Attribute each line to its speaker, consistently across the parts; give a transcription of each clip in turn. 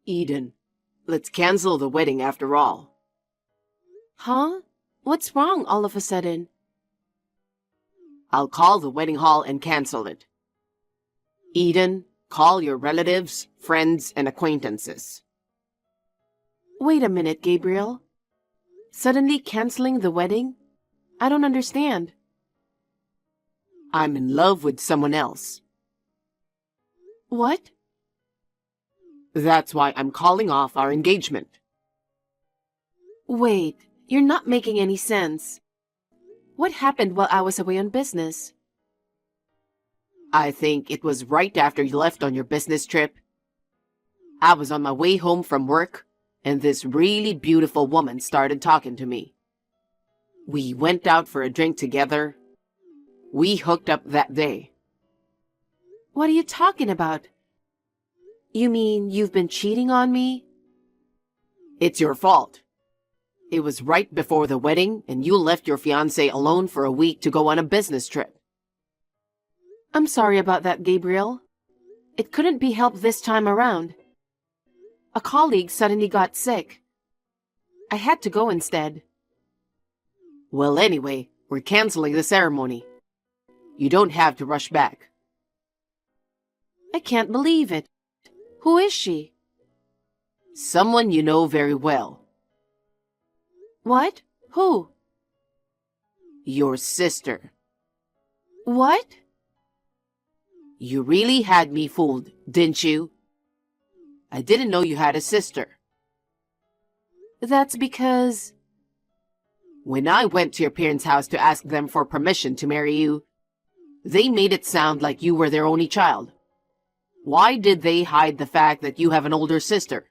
Speaker 1: Eden, let's cancel the wedding after all.
Speaker 2: Huh? What's wrong all of a sudden?
Speaker 1: I'll call the wedding hall and cancel it. Eden, call your relatives, friends, and acquaintances.
Speaker 2: Wait a minute, Gabriel. Suddenly canceling the wedding? I don't understand.
Speaker 1: I'm in love with someone else.
Speaker 2: What?
Speaker 1: That's why I'm calling off our engagement.
Speaker 2: Wait, you're not making any sense. What happened while I was away on business?
Speaker 1: I think it was right after you left on your business trip. I was on my way home from work, and this really beautiful woman started talking to me. We went out for a drink together. We hooked up that day.
Speaker 2: What are you talking about? You mean you've been cheating on me?
Speaker 1: It's your fault. It was right before the wedding, and you left your fiancé alone for a week to go on a business trip.
Speaker 2: I'm sorry about that, Gabriel. It couldn't be helped this time around. A colleague suddenly got sick. I had to go instead.
Speaker 1: Well, anyway, we're canceling the ceremony. You don't have to rush back.
Speaker 2: I can't believe it. Who is she?
Speaker 1: Someone you know very well.
Speaker 2: What? Who?
Speaker 1: Your sister.
Speaker 2: What?
Speaker 1: You really had me fooled, didn't you? I didn't know you had a sister.
Speaker 2: That's because...
Speaker 1: When I went to your parents' house to ask them for permission to marry you, they made it sound like you were their only child. Why did they hide the fact that you have an older sister?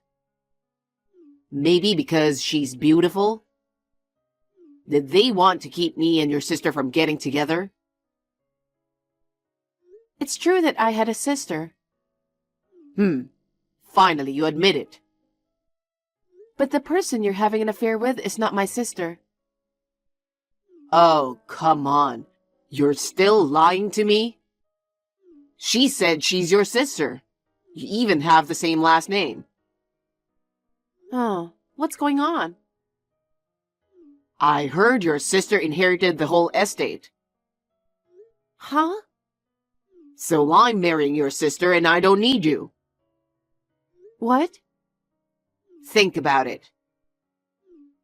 Speaker 1: Maybe because she's beautiful? Did they want to keep me and your sister from getting together?
Speaker 2: It's true that I had a sister.
Speaker 1: Finally, you admit it.
Speaker 2: But the person you're having an affair with is not my sister.
Speaker 1: Oh, come on. You're still lying to me? She said she's your sister. You even have the same last name.
Speaker 2: Oh, what's going on?
Speaker 1: I heard your sister inherited the whole estate.
Speaker 2: Huh?
Speaker 1: So I'm marrying your sister and I don't need you.
Speaker 2: What?
Speaker 1: Think about it.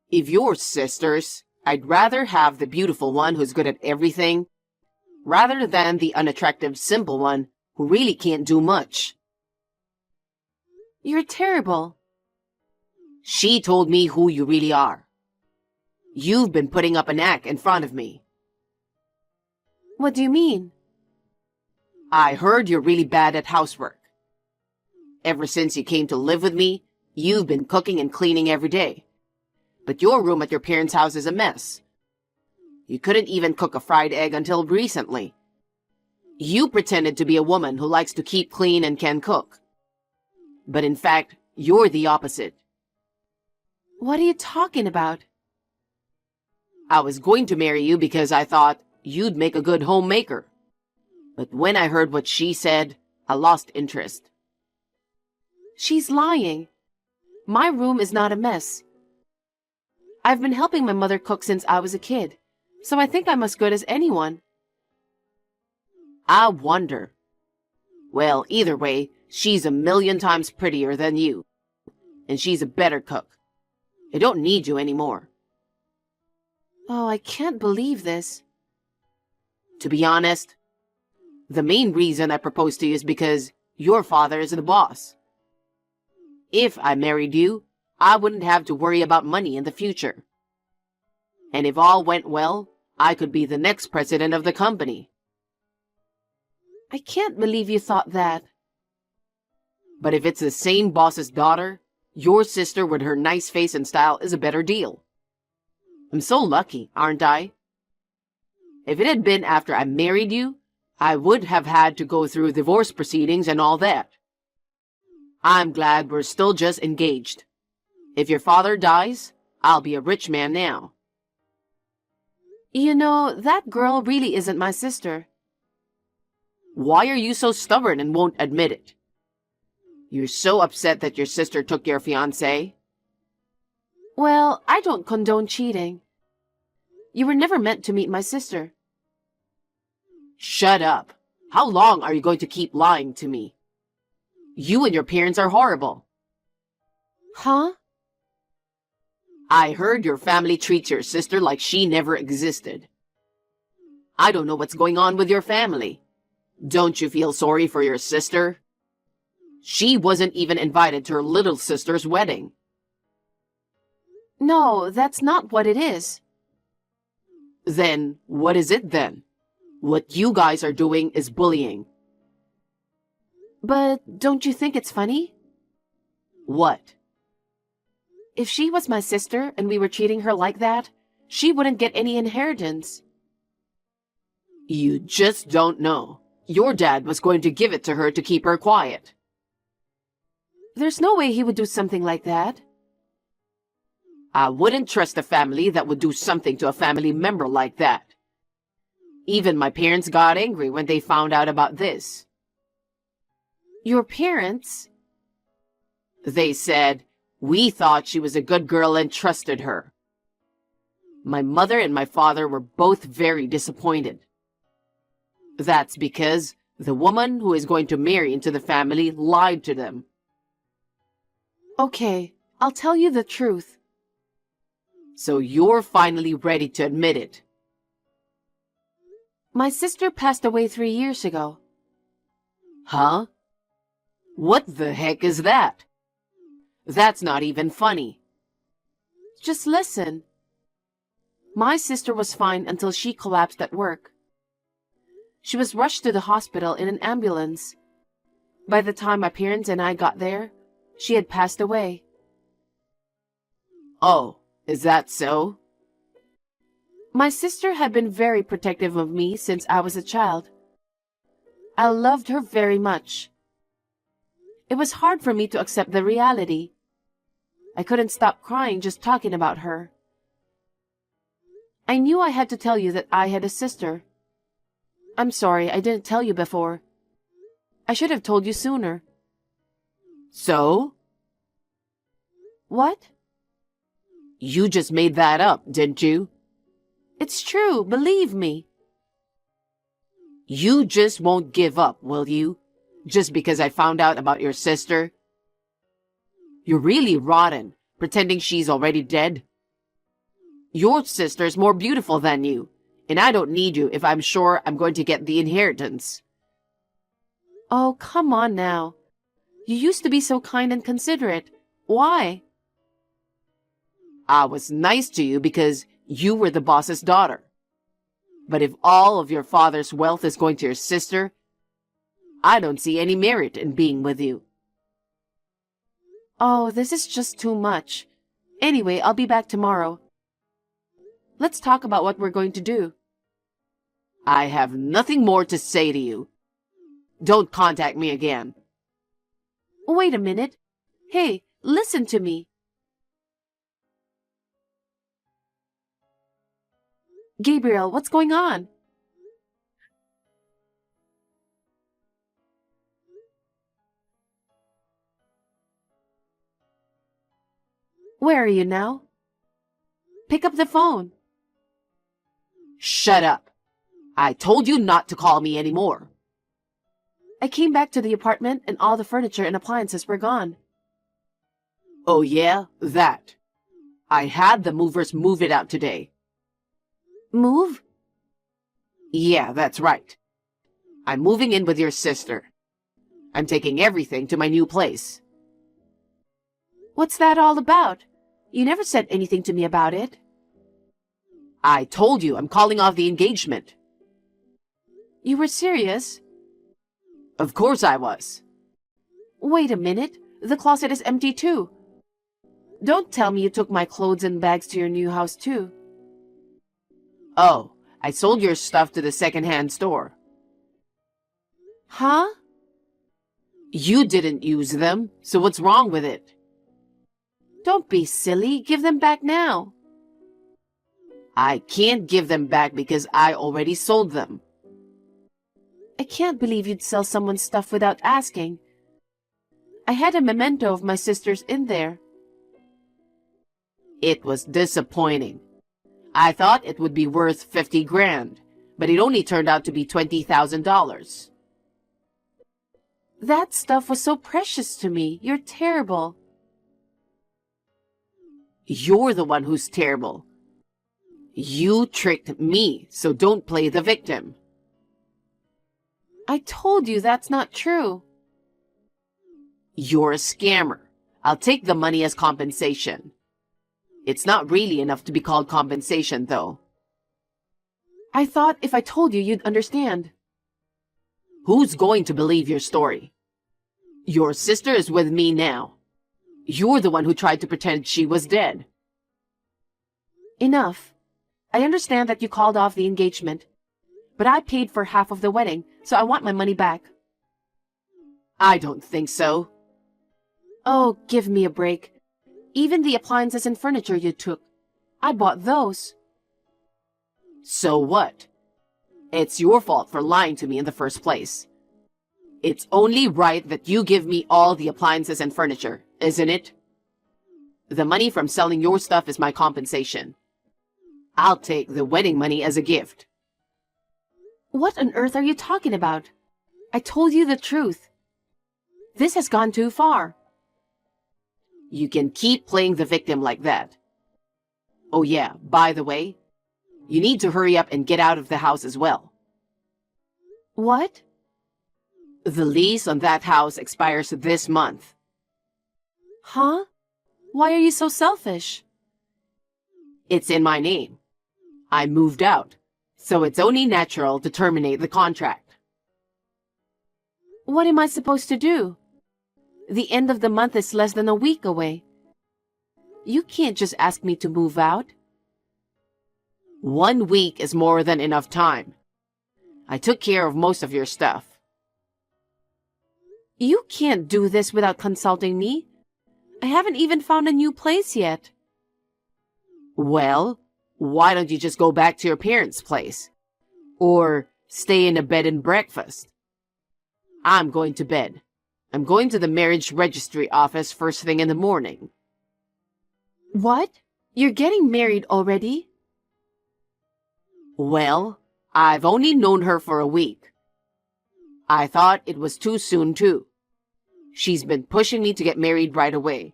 Speaker 1: If you're sisters, I'd rather have the beautiful one who's good at everything, rather than the unattractive, simple one who really can't do much.
Speaker 2: You're terrible.
Speaker 1: She told me who you really are. You've been putting up an act in front of me.
Speaker 2: What do you mean?
Speaker 1: I heard you're really bad at housework. Ever since you came to live with me, you've been cooking and cleaning every day. But your room at your parents' house is a mess. You couldn't even cook a fried egg until recently. You pretended to be a woman who likes to keep clean and can cook. But in fact, you're the opposite.
Speaker 2: What are you talking about?
Speaker 1: I was going to marry you because I thought you'd make a good homemaker. But when I heard what she said, I lost interest.
Speaker 2: She's lying. My room is not a mess. I've been helping my mother cook since I was a kid, so I think I'm as good as anyone.
Speaker 1: I wonder. Well, either way, she's a million times prettier than you. And she's a better cook. I don't need you anymore.
Speaker 2: Oh, I can't believe this.
Speaker 1: To be honest, the main reason I proposed to you is because your father is the boss. If I married you, I wouldn't have to worry about money in the future. And if all went well, I could be the next president of the company.
Speaker 2: I can't believe you thought that.
Speaker 1: But if it's the same boss's daughter, your sister with her nice face and style is a better deal. I'm so lucky, aren't I? If it had been after I married you, I would have had to go through divorce proceedings and all that. I'm glad we're still just engaged. If your father dies, I'll be a rich man now.
Speaker 2: You know, that girl really isn't my sister.
Speaker 1: Why are you so stubborn and won't admit it? You're so upset that your sister took your fiancé?
Speaker 2: Well, I don't condone cheating. You were never meant to meet my sister.
Speaker 1: Shut up. How long are you going to keep lying to me? You and your parents are horrible.
Speaker 2: Huh?
Speaker 1: I heard your family treats your sister like she never existed. I don't know what's going on with your family. Don't you feel sorry for your sister? She wasn't even invited to her little sister's wedding.
Speaker 2: No, that's not what it is.
Speaker 1: Then, what is it then? What you guys are doing is bullying.
Speaker 2: But don't you think it's funny?
Speaker 1: What?
Speaker 2: If she was my sister and we were treating her like that, she wouldn't get any inheritance.
Speaker 1: You just don't know. Your dad was going to give it to her to keep her quiet.
Speaker 2: There's no way he would do something like that.
Speaker 1: I wouldn't trust a family that would do something to a family member like that. Even my parents got angry when they found out about this.
Speaker 2: Your parents?
Speaker 1: They said, we thought she was a good girl and trusted her. My mother and my father were both very disappointed. That's because the woman who is going to marry into the family lied to them.
Speaker 2: Okay, I'll tell you the truth.
Speaker 1: So you're finally ready to admit it.
Speaker 2: My sister passed away 3 years ago.
Speaker 1: Huh? What the heck is that? That's not even funny.
Speaker 2: Just listen. My sister was fine until she collapsed at work. She was rushed to the hospital in an ambulance. By the time my parents and I got there, she had passed away.
Speaker 1: Oh, is that so?
Speaker 2: My sister had been very protective of me since I was a child. I loved her very much. It was hard for me to accept the reality. I couldn't stop crying just talking about her. I knew I had to tell you that I had a sister. I'm sorry I didn't tell you before. I should have told you sooner.
Speaker 1: So?
Speaker 2: What?
Speaker 1: You just made that up, didn't you?
Speaker 2: It's true, believe me.
Speaker 1: You just won't give up, will you? Just because I found out about your sister? You're really rotten, pretending she's already dead. Your sister's more beautiful than you, and I don't need you if I'm sure I'm going to get the inheritance.
Speaker 2: Oh, come on now. You used to be so kind and considerate. Why?
Speaker 1: I was nice to you because you were the boss's daughter. But if all of your father's wealth is going to your sister, I don't see any merit in being with you.
Speaker 2: Oh, this is just too much. Anyway, I'll be back tomorrow. Let's talk about what we're going to do.
Speaker 1: I have nothing more to say to you. Don't contact me again.
Speaker 2: Wait a minute. Hey, listen to me. Gabriel, what's going on? Where are you now? Pick up the phone.
Speaker 1: Shut up. I told you not to call me anymore.
Speaker 2: I came back to the apartment and all the furniture and appliances were gone.
Speaker 1: Oh yeah, that. I had the movers move it out today.
Speaker 2: Move?
Speaker 1: Yeah, that's right. I'm moving in with your sister. I'm taking everything to my new place.
Speaker 2: What's that all about? You never said anything to me about it.
Speaker 1: I told you I'm calling off the engagement.
Speaker 2: You were serious?
Speaker 1: Of course I was.
Speaker 2: Wait a minute. The closet is empty too. Don't tell me you took my clothes and bags to your new house too.
Speaker 1: Oh, I sold your stuff to the second-hand store.
Speaker 2: Huh?
Speaker 1: You didn't use them, so what's wrong with it?
Speaker 2: Don't be silly. Give them back now.
Speaker 1: I can't give them back because I already sold them.
Speaker 2: I can't believe you'd sell someone's stuff without asking. I had a memento of my sister's in there.
Speaker 1: It was disappointing. I thought it would be worth 50 grand, but it only turned out to be $20,000.
Speaker 2: That stuff was so precious to me. You're terrible.
Speaker 1: You're the one who's terrible. You tricked me, so don't play the victim.
Speaker 2: I told you that's not true.
Speaker 1: You're a scammer. I'll take the money as compensation. It's not really enough to be called compensation, though.
Speaker 2: I thought if I told you, you'd understand.
Speaker 1: Who's going to believe your story? Your sister is with me now. You're the one who tried to pretend she was dead.
Speaker 2: Enough. I understand that you called off the engagement, but I paid for half of the wedding, so I want my money back.
Speaker 1: I don't think so.
Speaker 2: Oh, give me a break. Even the appliances and furniture you took, I bought those.
Speaker 1: So what? It's your fault for lying to me in the first place. It's only right that you give me all the appliances and furniture, isn't it? The money from selling your stuff is my compensation. I'll take the wedding money as a gift.
Speaker 2: What on earth are you talking about? I told you the truth. This has gone too far.
Speaker 1: You can keep playing the victim like that. Oh yeah, by the way, you need to hurry up and get out of the house as well.
Speaker 2: What?
Speaker 1: The lease on that house expires this month.
Speaker 2: Huh? Why are you so selfish?
Speaker 1: It's in my name. I moved out, so it's only natural to terminate the contract.
Speaker 2: What am I supposed to do? The end of the month is less than a week away. You can't just ask me to move out.
Speaker 1: 1 week is more than enough time. I took care of most of your stuff.
Speaker 2: You can't do this without consulting me. I haven't even found a new place yet.
Speaker 1: Well, why don't you just go back to your parents' place? Or stay in a bed and breakfast? I'm going to bed. I'm going to the marriage registry office first thing in the morning.
Speaker 2: What? You're getting married already?
Speaker 1: Well, I've only known her for a week. I thought it was too soon, too. She's been pushing me to get married right away.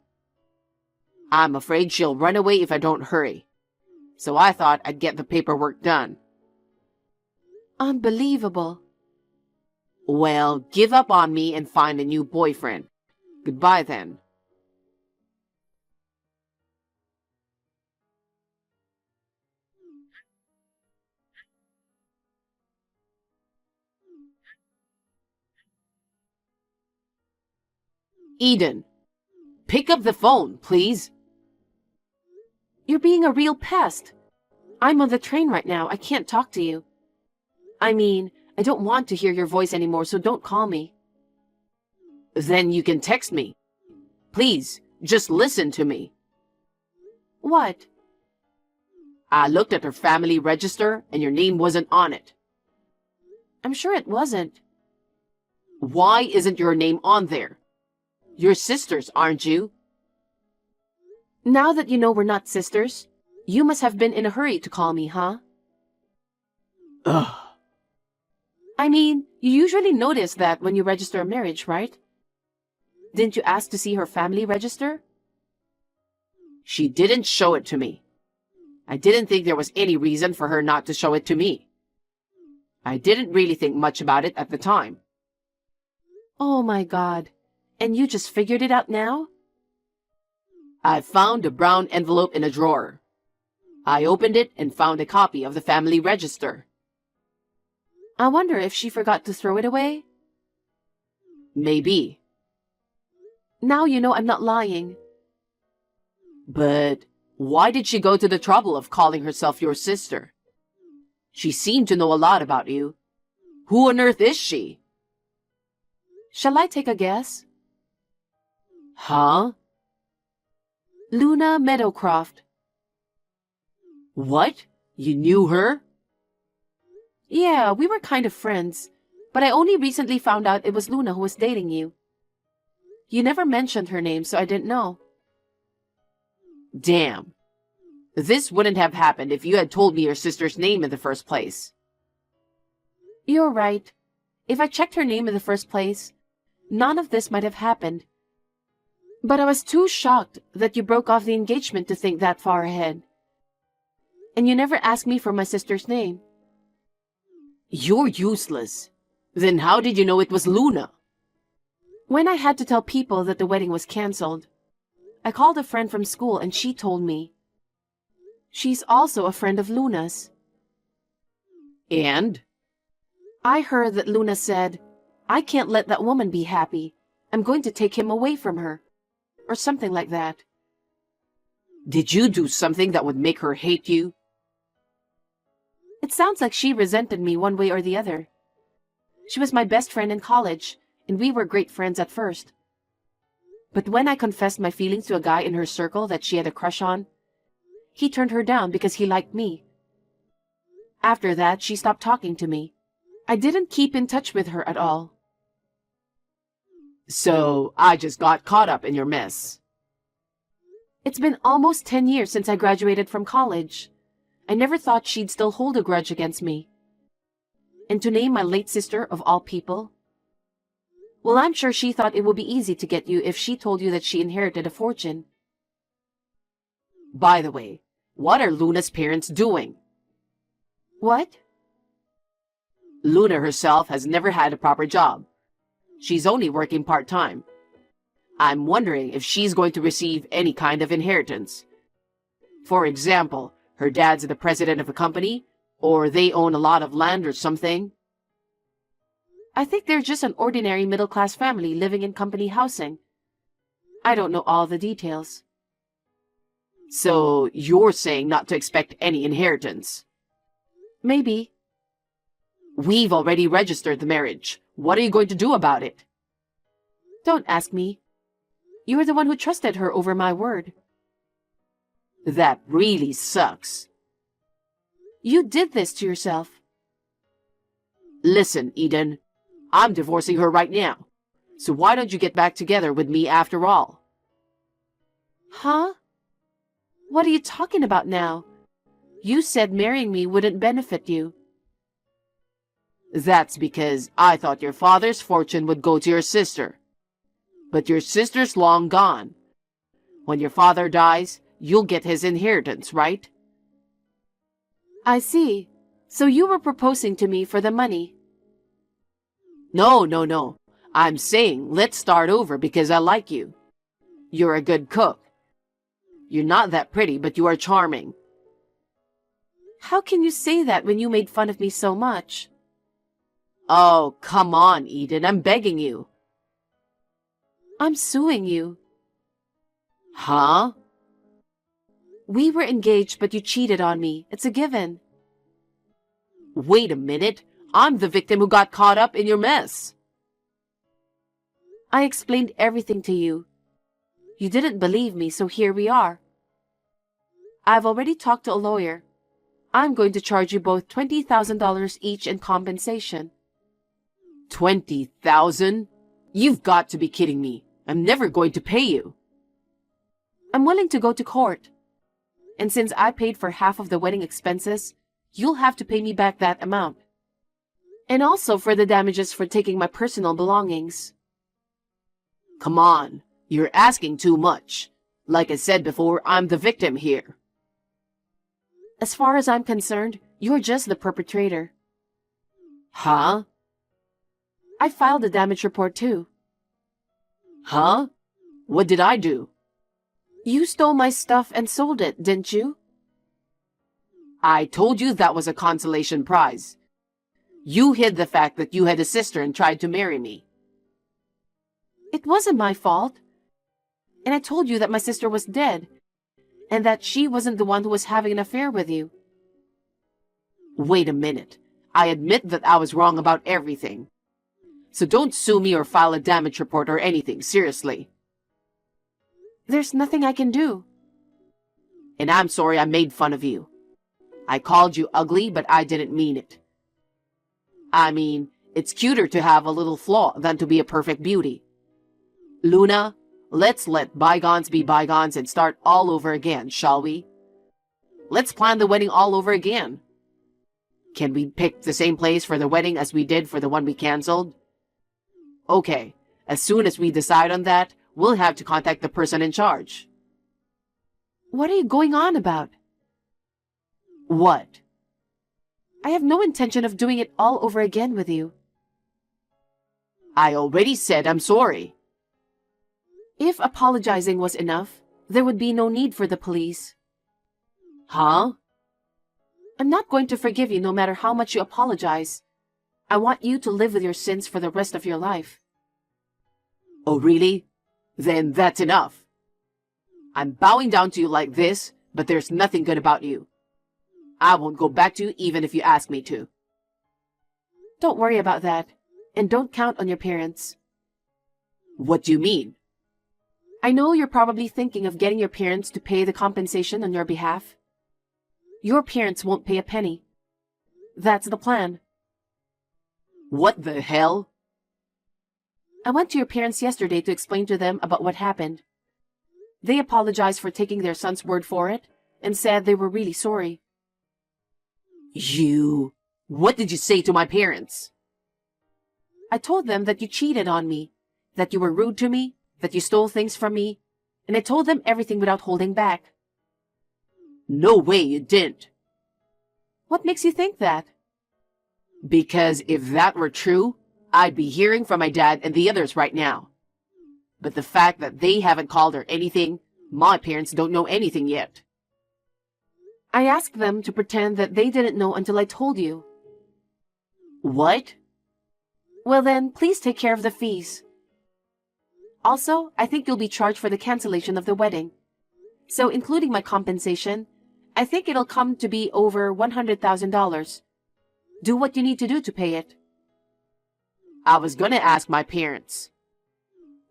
Speaker 1: I'm afraid she'll run away if I don't hurry. So I thought I'd get the paperwork done.
Speaker 2: Unbelievable.
Speaker 1: Well, give up on me and find a new boyfriend. Goodbye then. Eden, pick up the phone, please.
Speaker 2: You're being a real pest. I'm on the train right now. I can't talk to you. I mean, I don't want to hear your voice anymore, so don't call me.
Speaker 1: Then you can text me. Please, just listen to me.
Speaker 2: What?
Speaker 1: I looked at her family register and your name wasn't on it.
Speaker 2: I'm sure it wasn't.
Speaker 1: Why isn't your name on there? You're sisters, aren't you?
Speaker 2: Now that you know we're not sisters, you must have been in a hurry to call me, huh?
Speaker 1: Ugh.
Speaker 2: I mean, you usually notice that when you register a marriage, right? Didn't you ask to see her family register?
Speaker 1: She didn't show it to me. I didn't think there was any reason for her not to show it to me. I didn't really think much about it at the time.
Speaker 2: Oh my God. And you just figured it out now?
Speaker 1: I found a brown envelope in a drawer. I opened it and found a copy of the family register.
Speaker 2: I wonder if she forgot to throw it away?
Speaker 1: Maybe.
Speaker 2: Now you know I'm not lying.
Speaker 1: But why did she go to the trouble of calling herself your sister? She seemed to know a lot about you. Who on earth is she?
Speaker 2: Shall I take a guess?
Speaker 1: Huh?
Speaker 2: Luna Meadowcroft.
Speaker 1: What? You knew her?
Speaker 2: Yeah, we were kind of friends, but I only recently found out it was Luna who was dating you. You never mentioned her name, so I didn't know.
Speaker 1: Damn. This wouldn't have happened if you had told me your sister's name in the first place.
Speaker 2: You're right. If I checked her name in the first place, none of this might have happened. But I was too shocked that you broke off the engagement to think that far ahead. And you never asked me for my sister's name.
Speaker 1: You're useless. Then how did you know it was Luna?
Speaker 2: When I had to tell people that the wedding was canceled, I called a friend from school and she told me. She's also a friend of Luna's.
Speaker 1: And?
Speaker 2: I heard that Luna said, I can't let that woman be happy. I'm going to take him away from her. Or something like that.
Speaker 1: Did you do something that would make her hate you?
Speaker 2: It sounds like she resented me one way or the other. She was my best friend in college, and we were great friends at first. But when I confessed my feelings to a guy in her circle that she had a crush on, he turned her down because he liked me. After that, she stopped talking to me. I didn't keep in touch with her at all.
Speaker 1: So, I just got caught up in your mess.
Speaker 2: It's been almost 10 years since I graduated from college. I never thought she'd still hold a grudge against me. And to name my late sister of all people? Well, I'm sure she thought it would be easy to get you if she told you that she inherited a fortune.
Speaker 1: By the way, what are Luna's parents doing?
Speaker 2: What?
Speaker 1: Luna herself has never had a proper job. She's only working part-time. I'm wondering if she's going to receive any kind of inheritance. For example, her dad's the president of a company, or they own a lot of land or something.
Speaker 2: I think they're just an ordinary middle-class family living in company housing. I don't know all the details.
Speaker 1: So, you're saying not to expect any inheritance?
Speaker 2: Maybe.
Speaker 1: We've already registered the marriage. What are you going to do about it?
Speaker 2: Don't ask me. You were the one who trusted her over my word.
Speaker 1: That really sucks.
Speaker 2: You did this to yourself.
Speaker 1: Listen, Eden, I'm divorcing her right now. So why don't you get back together with me after all?
Speaker 2: Huh? What are you talking about now? You said marrying me wouldn't benefit you.
Speaker 1: That's because I thought your father's fortune would go to your sister. But your sister's long gone. When your father dies, you'll get his inheritance, right?
Speaker 2: I see. So you were proposing to me for the money.
Speaker 1: No. I'm saying let's start over because I like you. You're a good cook. You're not that pretty, but you are charming.
Speaker 2: How can you say that when you made fun of me so much?
Speaker 1: Oh, come on, Eden, I'm begging you.
Speaker 2: I'm suing you.
Speaker 1: Huh?
Speaker 2: We were engaged, but you cheated on me. It's a given.
Speaker 1: Wait a minute. I'm the victim who got caught up in your mess.
Speaker 2: I explained everything to you. You didn't believe me, so here we are. I've already talked to a lawyer. I'm going to charge you both $20,000 each in compensation.
Speaker 1: 20,000? You've got to be kidding me. I'm never going to pay you.
Speaker 2: I'm willing to go to court. And since I paid for half of the wedding expenses, you'll have to pay me back that amount. And also for the damages for taking my personal belongings.
Speaker 1: Come on, you're asking too much. Like I said before, I'm the victim here.
Speaker 2: As far as I'm concerned, you're just the perpetrator.
Speaker 1: Huh?
Speaker 2: I filed a damage report too.
Speaker 1: Huh? What did I do?
Speaker 2: You stole my stuff and sold it, didn't you?
Speaker 1: I told you that was a consolation prize. You hid the fact that you had a sister and tried to marry me.
Speaker 2: It wasn't my fault. And I told you that my sister was dead, and that she wasn't the one who was having an affair with you.
Speaker 1: Wait a minute. I admit that I was wrong about everything. So don't sue me or file a damage report or anything, seriously.
Speaker 2: There's nothing I can do.
Speaker 1: And I'm sorry I made fun of you. I called you ugly, but I didn't mean it. I mean, it's cuter to have a little flaw than to be a perfect beauty. Luna, let's let bygones be bygones and start all over again, shall we? Let's plan the wedding all over again. Can we pick the same place for the wedding as we did for the one we canceled? Okay, as soon as we decide on that, we'll have to contact the person in charge.
Speaker 2: What are you going on about?
Speaker 1: What?
Speaker 2: I have no intention of doing it all over again with you.
Speaker 1: I already said I'm sorry.
Speaker 2: If apologizing was enough, there would be no need for the police.
Speaker 1: Huh?
Speaker 2: I'm not going to forgive you no matter how much you apologize. I want you to live with your sins for the rest of your life.
Speaker 1: Oh, really? Then that's enough. I'm bowing down to you like this, but there's nothing good about you. I won't go back to you even if you ask me to.
Speaker 2: Don't worry about that, and don't count on your parents.
Speaker 1: What do you mean?
Speaker 2: I know you're probably thinking of getting your parents to pay the compensation on your behalf. Your parents won't pay a penny. That's the plan.
Speaker 1: What the hell?
Speaker 2: I went to your parents yesterday to explain to them about what happened. They apologized for taking their son's word for it and said they were really sorry.
Speaker 1: What did you say to my parents?
Speaker 2: I told them that you cheated on me, that you were rude to me, that you stole things from me, and I told them everything without holding back.
Speaker 1: No way you didn't.
Speaker 2: What makes you think that?
Speaker 1: Because if that were true, I'd be hearing from my dad and the others right now. But the fact that they haven't called or anything, my parents don't know anything yet.
Speaker 2: I asked them to pretend that they didn't know until I told you.
Speaker 1: What?
Speaker 2: Well then, please take care of the fees. Also, I think you'll be charged for the cancellation of the wedding. So including my compensation, I think it'll come to be over $100,000. Do what you need to do to pay it.
Speaker 1: I was gonna ask my parents.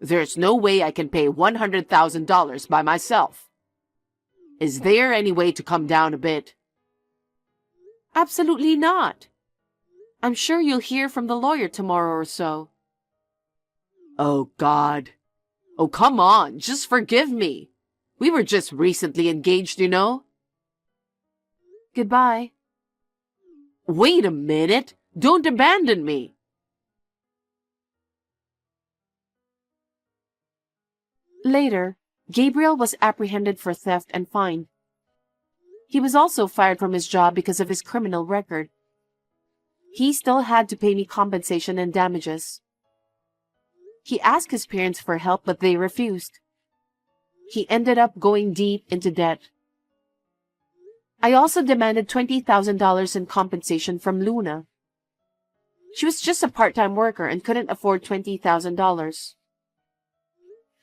Speaker 1: There's no way I can pay $100,000 by myself. Is there any way to come down a bit?
Speaker 2: Absolutely not. I'm sure you'll hear from the lawyer tomorrow or so.
Speaker 1: Oh, God. Oh, come on, just forgive me. We were just recently engaged, you know?
Speaker 2: Goodbye.
Speaker 1: Wait a minute. Don't abandon me.
Speaker 2: Later, Gabriel was apprehended for theft and fined. He was also fired from his job because of his criminal record. He still had to pay me compensation and damages. He asked his parents for help, but they refused. He ended up going deep into debt. I also demanded $20,000 in compensation from Luna. She was just a part-time worker and couldn't afford $20,000.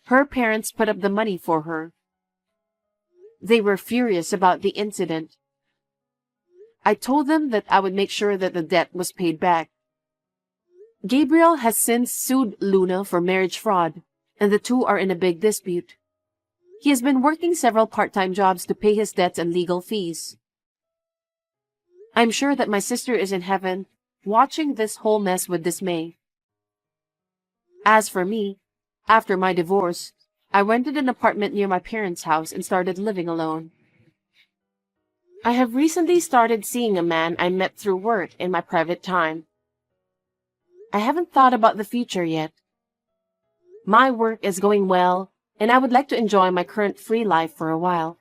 Speaker 2: Her parents put up the money for her. They were furious about the incident. I told them that I would make sure that the debt was paid back. Gabriel has since sued Luna for marriage fraud, and the two are in a big dispute. He has been working several part-time jobs to pay his debts and legal fees. I'm sure that my sister is in heaven, watching this whole mess with dismay. As for me, after my divorce, I rented an apartment near my parents' house and started living alone. I have recently started seeing a man I met through work in my private time. I haven't thought about the future yet. My work is going well, and I would like to enjoy my current free life for a while.